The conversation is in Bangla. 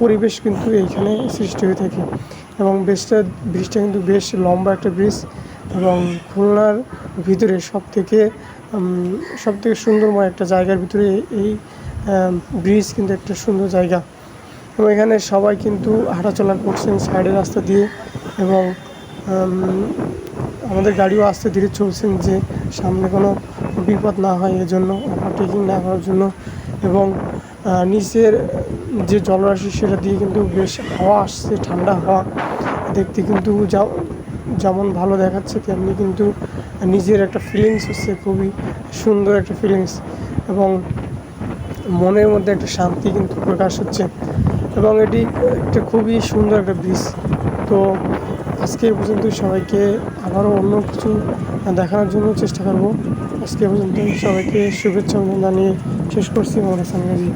পরিবেশ কিন্তু এইখানে সৃষ্টি হয়ে থাকে। এবং ব্রিজটা কিন্তু বেশ লম্বা একটা ব্রিজ, এবং খুলনার ভিতরে সবথেকে সুন্দরময় একটা জায়গার ভিতরে এই ব্রিজ কিন্তু একটা সুন্দর জায়গা। এবং এখানে সবাই কিন্তু হাঁটাচলা করছেন সাইডের রাস্তা দিয়ে, এবং আমাদের গাড়িও আস্তে ধীরে চলছেন যে সামনে কোনো বিপদ না হয় এজন্য, ওভারটেকিং না করার জন্য। এবং নিচের যে জলরাশি সেটা দিয়ে কিন্তু বেশ হাওয়া আসছে, ঠান্ডা হাওয়া, দেখতে কিন্তু যেমন ভালো দেখাচ্ছে তেমনি কিন্তু নিজের একটা ফিলিংস হচ্ছে, খুবই সুন্দর একটা ফিলিংস, এবং মনের মধ্যে একটা শান্তি কিন্তু প্রকাশ হচ্ছে। এবং এটি একটা খুবই সুন্দর একটা ব্রিজ। তো আজকে এ পর্যন্ত, সবাইকে আবারও অন্য কিছু দেখানোর জন্য চেষ্টা করব। আজকে এ পর্যন্ত সবাইকে শুভেচ্ছা জানিয়ে শেষ করছি। মোহাম্মদ হাসান গাজী।